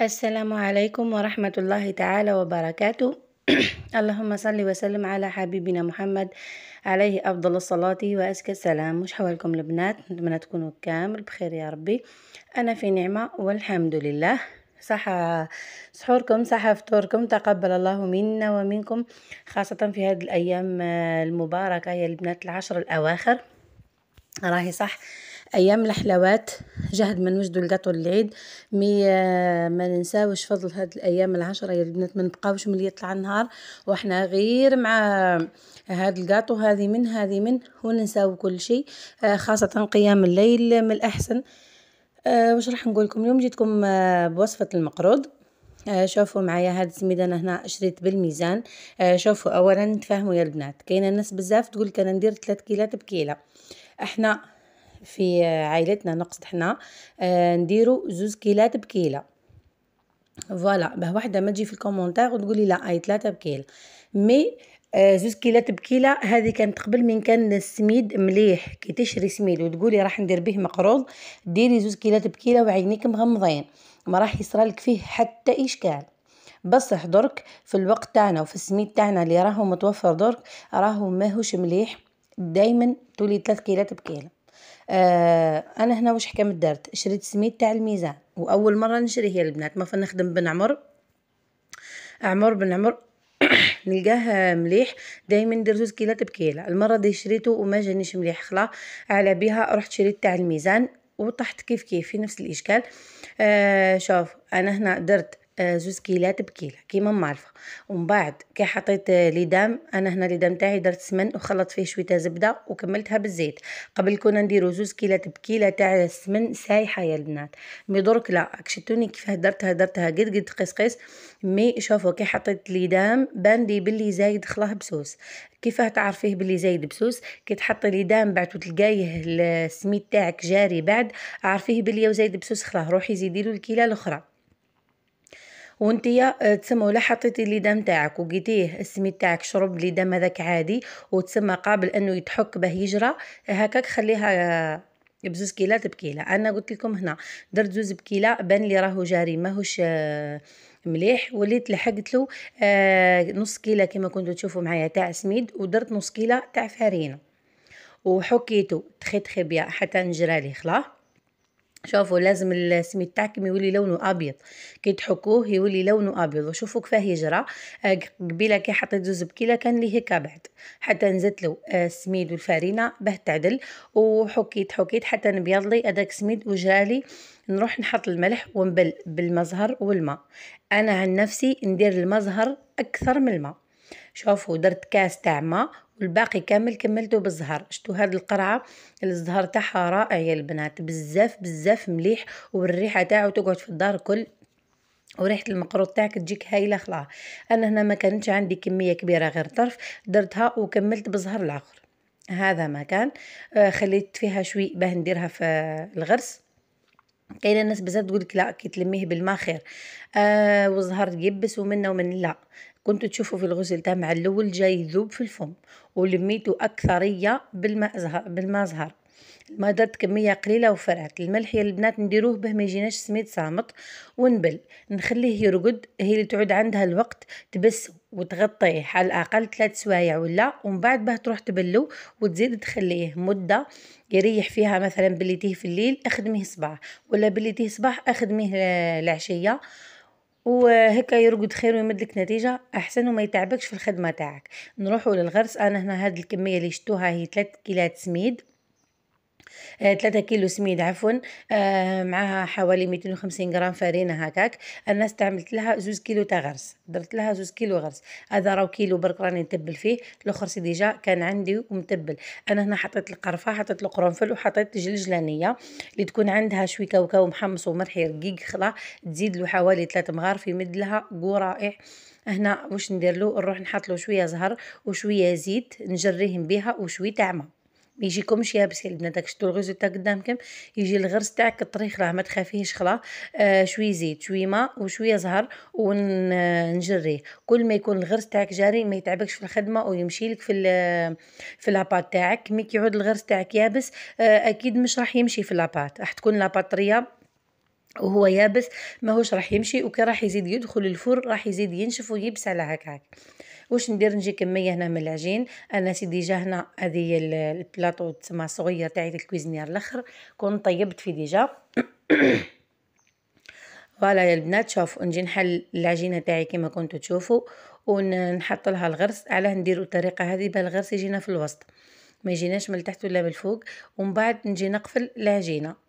السلام عليكم ورحمة الله تعالى وبركاته. اللهم صل وسلم على حبيبنا محمد عليه أفضل الصلاة وأزكى السلام. مش حوالكم البنات، نتمنى تكونوا كامل بخير يا ربي. أنا في نعمة والحمد لله. صحة سحوركم، صحة فطوركم، تقبل الله منا ومنكم، خاصة في هذه الأيام المباركة يا البنات، العشر الأواخر راهي صح ايام الحلوات. جهد من وجدوا القطو العيد. ما ننساوش فضل هاد الايام العشرة يا البنات، ما نبقاوش ملي يطلع النهار واحنا غير مع هاد القطو، هذه من وننساو كل شيء. خاصة قيام الليل من الاحسن. واش راح نقول لكم اليوم؟ جيتكم بوصفة المقروض. شوفوا معايا هاد السميد انا هنا شريت بالميزان. شوفوا اولا نتفاهموا يا البنات، كاينه الناس بزاف تقول انا ندير 3 كيلات بكيله. احنا في عائلتنا نقصد حنا نديرو 2 كيلات بكيله. فوالا باه وحده ما تجي في الكومونتير وتقولي لا اي 3 بكيله. مي 2 كيلات بكيله هذه كانت قبل من كان السميد مليح. كي تشري سميد وتقولي راح ندير به مقروض، ديري 2 كيلات بكيله وعينيك مغمضين، ما راح يصرالك فيه حتى اشكال. بصح درك في الوقت تاعنا وفي السميد تاعنا اللي راهو متوفر درك، راهو ماهوش مليح. دايما تولي 3 كيلات بكيله. انا هنا واش حكمت درت؟ شريت سميد تاع الميزان، واول مره نشريه يا البنات، ما فنخدم بن عمر بن عمر نلقاه مليح. دايما ندير 2 كيلات بكيله. المره دي شريته وما جانيش مليح، خلا على بها رحت شريت تاع الميزان وطحت كيف في نفس الاشكال. شوف انا هنا درت 2 كيلات بكيله كيما معرفه. ومن بعد كي حطيت ليدام، انا هنا ليدام تاعي درت سمن وخلط فيه شويه زبده وكملتها بالزيت. قبل كنا نديرو 2 كيلات بكيله تاع السمن سايحه يا البنات. مي درك لا، كشتوني كيفاه درتها قد قيس. مي شوفوا كي حطيت ليدام بان لي بلي زايد خلاه بسوس. كيفاه تعرفيه بلي زايد بسوس؟ كي تحطي ليدام بعد وتلقايه السميد تاعك جاري بعد، عارفيه بلي زايد بسوس خلاه روحي زيديلو الكيله الاخرى. وانتيا تسمى ولا حطيتي الليدام تاعك وقيتيه السميد تاعك شرب الليدام هذاك عادي وتسمى قابل انه يتحك به يجرى، هكاك خليها بزوز كيلات بكيله. انا قلت لكم هنا درت زوز بكيله بان لي راهو جاري ماهوش مليح، وليت لحقت له نص كيله كما كنتوا تشوفوا معايا تاع سميد، ودرت نص كيله تاع فارينه وحكيته تخي بيا حتى نجرالي خلاه. شوفوا لازم السميد تاعكم يولي لونه ابيض، كي تحكوه يولي لونه ابيض. وشوفوا كيفاه يجرى. قبيله كي حطيت زوز بكيله كان لي هكا بعد، حتى نزلت له السميد والفارينه باه تعدل. وحكيت حتى نبيض لي هذاك السميد وجرالي. نروح نحط الملح ونبل بالمزهر والماء. انا عن نفسي ندير المزهر اكثر من الماء. شوفوا درت كاس تاع ماء والباقي كامل كملته بالزهر. شتو هاد القرعه الزهر تاعها رائع يا البنات، بزاف مليح، والريحه تاعو تقعد في الدار كل، وريحه المقروط تاعك تجيك هايله خلاص. انا هنا ما كانتش عندي كميه كبيره غير طرف، درتها وكملت بزهر الاخر. هذا ما كان. خليت فيها شوي باه نديرها في الغرس. كاينه الناس بزاف تقولك لا كي تلميه بالما خير. والزهر يبس ومنه ومن لا. كنتوا تشوفوا في الغسل تاع مع الاول جاي يذوب في الفم، ولميته اكثريه بالماء زهر. ما درت كميه قليله وفرعت الملح يا البنات نديروه به ما يجيناش سميد صامت. ونبل نخليه يرقد، هي اللي تعود عندها الوقت تبس وتغطيه على الاقل 3 سوايع ولا، ومن بعد به تروح تبلو وتزيد تخليه مده يريح فيها. مثلا بليتيه في الليل اخدميه صباح، ولا بليتيه صباح اخدميه العشيه، وهكا يرقد خير ويمدلك نتيجة أحسن وما يتعبكش في الخدمة تاعك. نروحوا للغرس. أنا هنا هاد الكمية اللي شتوها هي 3 كيلات سميد، 3 كيلو سميد عفوا. معاها حوالي 250 غرام فرينة هكاك. أنا استعملت لها 2 كيلو تاع غرس، درت لها 2 كيلو غرس. هذا راهو كيلو برك راني نتبل فيه، الاخر سي ديجا كان عندي ومتبل. انا هنا حطيت القرفه، حطيت القرنفل، وحطيت جلجلانيه اللي تكون عندها شوي كاوكاو محمص وملح رقيق خلا. تزيد له حوالي 3 مغارف يمد لها قو رائع. هنا واش ندير له؟ نروح نحط له شويه زهر وشويه زيت نجريهم بها وشويه تاع ما يجيكمش يابس يا البنات. داك شتو الغوز تاع قدامكم يجي الغرس تاعك طريخ، راه ما تخافيهش خلا. شويه زيت شويه ماء وشويه زهر ونجريه. كل ما يكون الغرس تاعك جاري ما يتعبكش في الخدمه ويمشي لك في لاباط تاعك. مي كيعود الغرس تاعك يابس اكيد مش راح يمشي في لاباط، راح تكون لاباط طريه وهو يابس ماهوش راح يمشي، وكي راح يزيد يدخل الفرن راح يزيد ينشف ويبس على هكاك. واش ندير؟ نجي كميه هنا من العجين. انا سيدي جا هنا هذه البلاطو تسمى صغير تاعي الكويزنيير الاخر كون طيبت فيه ديجا. فوالا يا البنات، شوفوا نجي نحل العجينه تاعي كما كنتوا تشوفوا، ونحط لها الغرس. علاه نديروا الطريقه هذه باه الغرس يجينا في الوسط، ما يجيناش من التحت ولا من الفوق. ومن بعد نجي نقفل العجينه.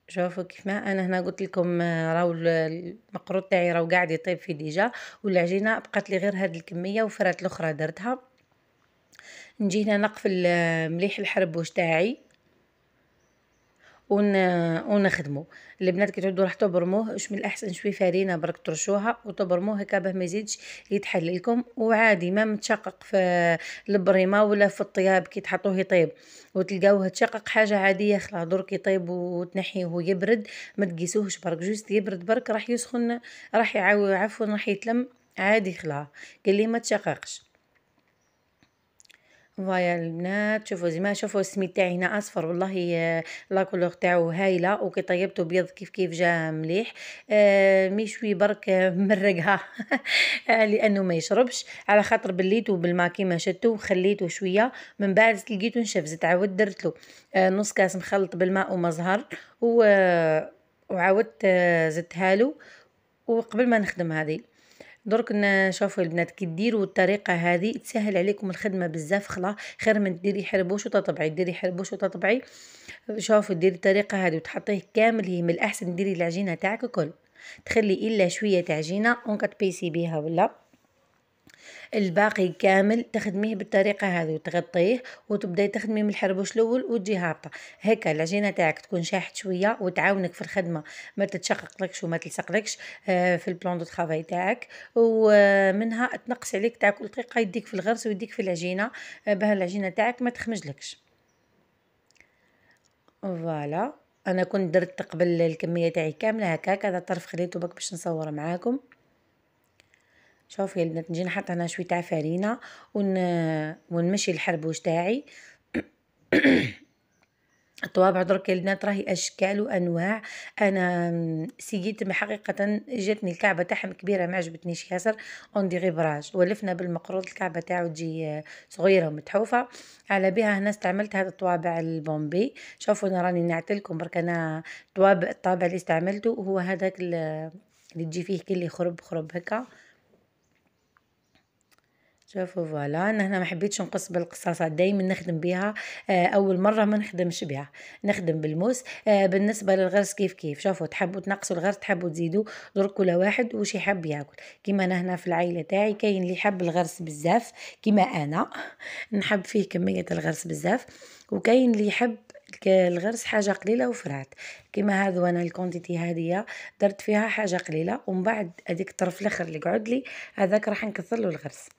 شوفوا كيف ما انا هنا قلت لكم، راهو المقروط تاعي راهو قاعد يطيب في ديجا، والعجينه بقات لي غير هذه الكميه وفرات الاخرى درتها. نجي هنا نقفل مليح الحربوش تاعي ونخدمه. البنات كي تعودوا راح تبرموه، واش من الاحسن شوي فارينه برك ترشوها وتبرموه هكا باه ما يزيدش يتحل لكم. وعادي ما متشقق في البريمه ولا في الطياب كي تحطوه يطيب وتلقاوه تشقق، حاجه عاديه. خلاص درك يطيب وتنحيه ويبرد، ما تقيسوهش برك، جوست يبرد برك راح يسخن، راح عفوا راح يتلم عادي. خلاص قال لي ما تشققش. فوايا البنات، شوفوا زعما شوفوا السميد تاعي هنا اصفر والله، لا كولور تاعو هايله. وكي طيبته بيض كيف جا مليح. مشوي برك مرقها لانه ما يشربش، على خاطر بليته بالما كيما شتو وخليته شويه. من بعد لقيته نشف، زدت عاود درت له نص كاس مخلط بالماء وما زهر وعاودت زدتها له. وقبل ما نخدم هذه درك نشوفوا البنات كي ديروا الطريقه هذه تسهل عليكم الخدمه بزاف. خلا خير من ديري حربوش وتطبعي، ديري حربوش وتطبعي. شوفوا ديري الطريقه هذه وتحطيه كامل، هي من الاحسن ديري العجينه تاعك الكل، تخلي الا شويه عجينه وكتبيسي بيها ولا الباقي كامل تخدميه بالطريقه هذه وتغطيه وتبداي تخدمي من الحربوش الاول وتجي هابطه. هكا العجينه تاعك تكون شاحت شويه وتعاونك في الخدمه، ما تتشقق لكش وما تلصقلكش في البلان دو طرافاي تاعك. ومنها تنقص عليك تاع كل دقيقه يديك في الغرس ويديك في العجينه، باه العجينه تاعك ما تخمجلكش. فوالا انا كنت درت قبل الكميه تاعي كامله هكاك، هذا الطرف خليته بك باش نصور معاكم. شوفي يا البنات نجي نحط هنا شويه تاع فرينه ونمشي الحربوش تاعي. الطوابع درك يا البنات راهي اشكال وانواع. انا سييت حقيقه جاتني الكعبه تاعهم كبيره ما عجبتنيش ياسر، اون براج. ولفنا بالمقروط الكعبه تاعو تجي صغيره ومتحوفه. على بها هنا استعملت هذا الطوابع البومبي. شوفوا انا راني نعتلكم برك، انا الطابع اللي استعملته هو هذاك اللي تجي فيه كل خرب هكا. شوفوا فوالا انا هنا ما حبيتش نقص بالقصاصه، دايما نخدم بها. اول مره ما نخدمش بها، نخدم بالموس. بالنسبه للغرس كيف شوفوا تحبوا تنقصوا الغرس تحبوا تزيدوا، درك كل واحد واش يحب ياكل. كيما انا هنا في العائله تاعي كاين اللي يحب الغرس بزاف كيما انا نحب فيه كميه الغرس بزاف، وكاين اللي يحب الغرس حاجه قليله وفرات. كيما هذو انا الكونتيتي هذه درت فيها حاجه قليله، ومن بعد هذيك الطرف الاخر اللي قعد لي هذاك راح نكثر له الغرس.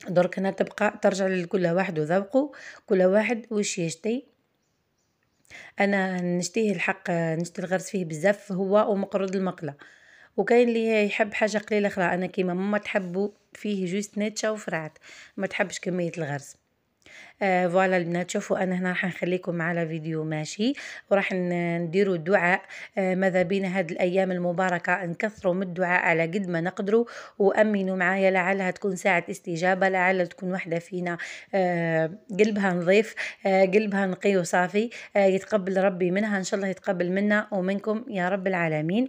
درك هنا تبقى ترجع لكل واحد وذوقه، كل واحد وش يشتي. انا نشتيه الحق نشتي الغرس فيه بزاف هو ومقرود المقله، وكاين اللي يحب حاجه قليله. خلا انا كيما ماما تحبوا فيه جوست ناتشا وفرات، ما تحبش كميه الغرس. فوالا البنات شوفوا انا هنا راح نخليكم على فيديو ماشي، وراح نديروا دعاء. ماذا بينا هاد الايام المباركه نكثروا من الدعاء على قد ما نقدروا، وامنوا معايا لعلها تكون ساعه استجابه، لعل تكون واحده فينا قلبها نظيف، قلبها نقي وصافي، يتقبل ربي منها ان شاء الله، يتقبل منا ومنكم يا رب العالمين.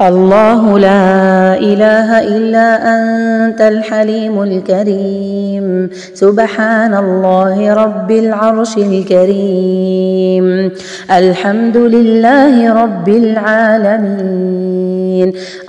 الله لا إله إلا أنت الحليم الكريم، سبحان الله رب العرش الكريم، الحمد لله رب العالمين.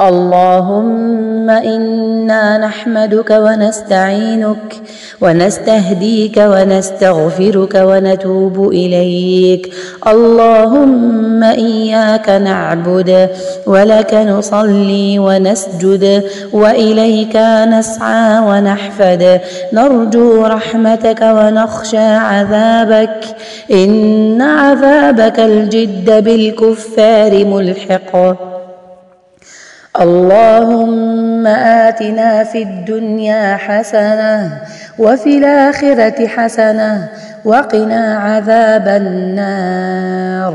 اللهم إنا نحمدك ونستعينك ونستهديك ونستغفرك ونتوب إليك. اللهم إياك نعبد ولك نصلي ونسجد وإليك نسعى ونحفد، نرجو رحمتك ونخشى عذابك، إن عذابك الجد بالكفار ملحق. اللهم آتنا في الدنيا حسنة وفي الآخرة حسنة وقنا عذاب النار.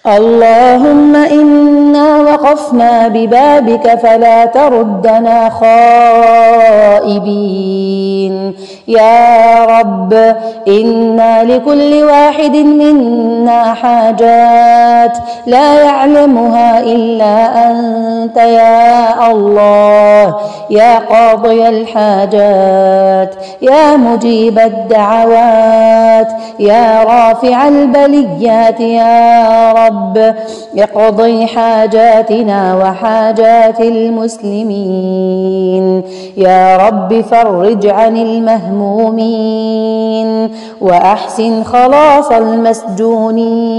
اللهم إنا وقفنا ببابك فلا تردنا خائبين. يا رب إنا لكل واحد منا حاجات لا يعلمها إلا أنت يا الله، يا قاضي الحاجات، يا مجيب الدعوات، يا رافع البليات. يا رب اقضي حاجاتنا وحاجات المسلمين. يا رب فرج عن المهمومين وأحسن خلاص المسجونين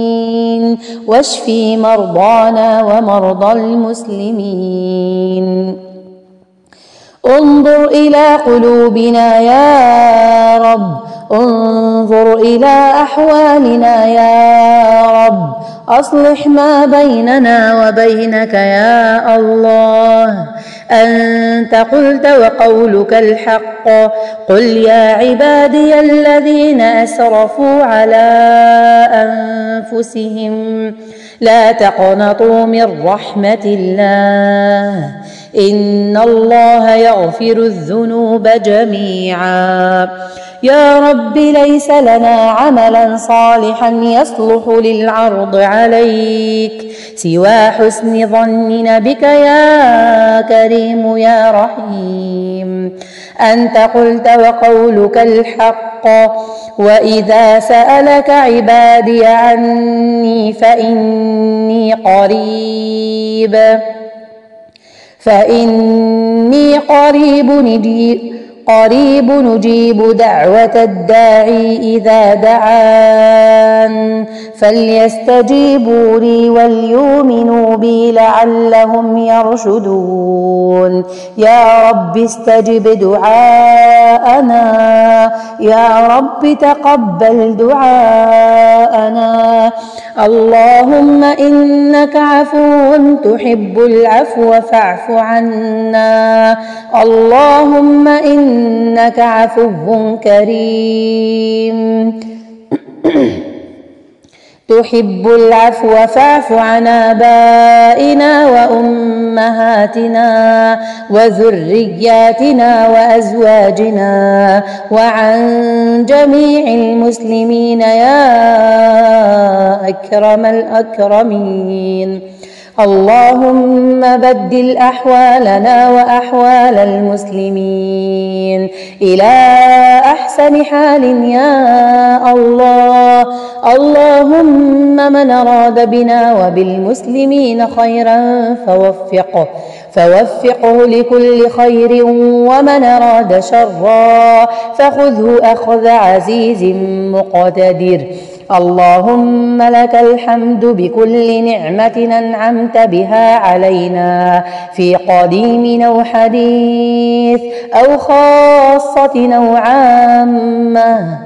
واشفي مرضانا ومرضى المسلمين. انظر إلى قلوبنا يا رب، انظر إلى أحوالنا يا رب، أصلح ما بيننا وبينك يا الله. أنت قلت وقولك الحق، قل يا عبادي الذين أسرفوا على أنفسهم لا تقنطوا من رحمة الله، إن الله يغفر الذنوب جميعا. يا رب ليس لنا عملا صالحا يصلح للعرض عليك سوى حسن ظننا بك يا كريم يا رحيم. أنت قلت وقولك الحق، وإذا سألك عبادي عني فإني قريب نجيب دعوة الداعي إذا دعان، فليستجيبوا لي وليؤمنوا بي لعلهم يرشدون. يا رب استجب دعاءنا، يا رب تقبل دعاءنا. اللهم إنك عفو تحب العفو فاعف عنا. اللهم إنك عفو كريم تحب العفو فاعف عن آبائنا وأمهاتنا وذرياتنا وأزواجنا وعن جميع المسلمين يا أكرم الأكرمين. اللهم بدل أحوالنا وأحوال المسلمين إلى أحسن حال يا الله. اللهم من أراد بنا وبالمسلمين خيرا فوفقه لكل خير، ومن أراد شرا فخذه أخذ عزيز مقتدر. اللهم لك الحمد بكل نعمة أنعمت بها علينا في قديم أو حديث أو خاصة أو عامة.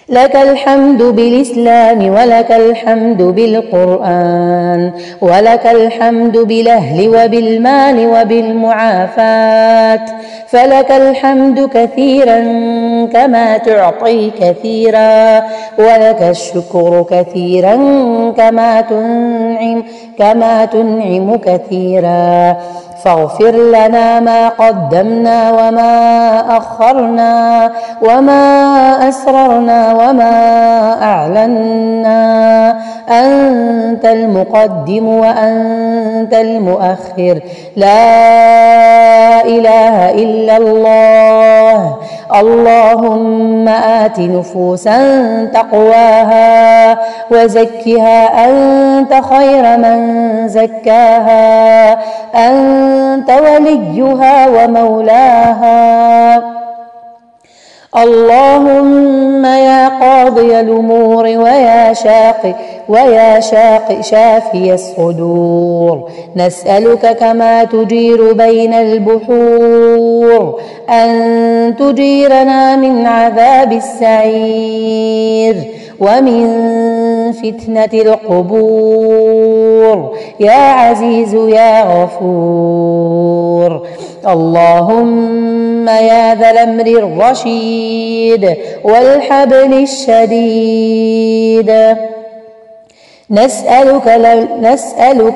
لك الحمد بالإسلام، ولك الحمد بالقرآن، ولك الحمد بالأهل وبالمال وبالمعافاة. فلك الحمد كثيرا كما تعطي كثيرا، ولك الشكر كثيرا كما تنعم كثيرا. فاغفر لنا ما قدمنا وما أخرنا وما أسررنا وما أعلنا. أنت المقدم وأنت المؤخر، لا إله إلا الله. اللهم آت نفوسا تقواها وزكها أنت خير من زكاها، أنت وليها ومولاها. اللهم يا قاضي الأمور ويا شافي الصدور، نسألك كما تجير بين البحور أن تجيرنا من عذاب السعير ومن فتنة القبور يا عزيز يا غفور. اللهم يا ذا الأمر الرشيد والحبل الشديد نسألك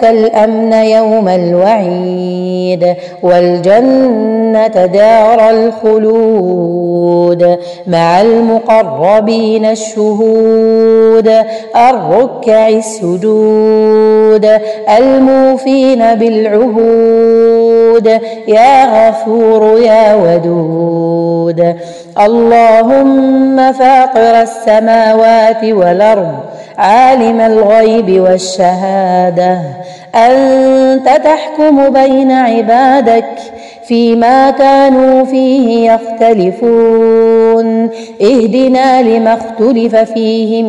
الأمن يوم الوعيد والجنة دار الخلود مع المقربين الشهود الركع السجود الموفين بالعهود يا غفور يا ودود. اللهم فاطر السماوات والأرض عالم الغيب والشهادة أنت تحكم بين عبادك فيما كانوا فيه يختلفون اهدنا لما اختلف فيه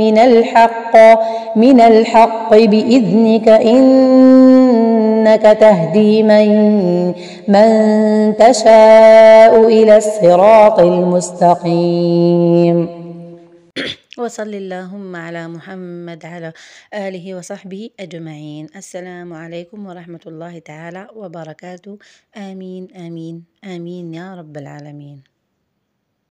من الحق بإذنك إنك تهدي من تشاء إلى الصراط المستقيم. وصل اللهم على محمد على آله وصحبه أجمعين. السلام عليكم ورحمة الله تعالى وبركاته. آمين آمين آمين يا رب العالمين.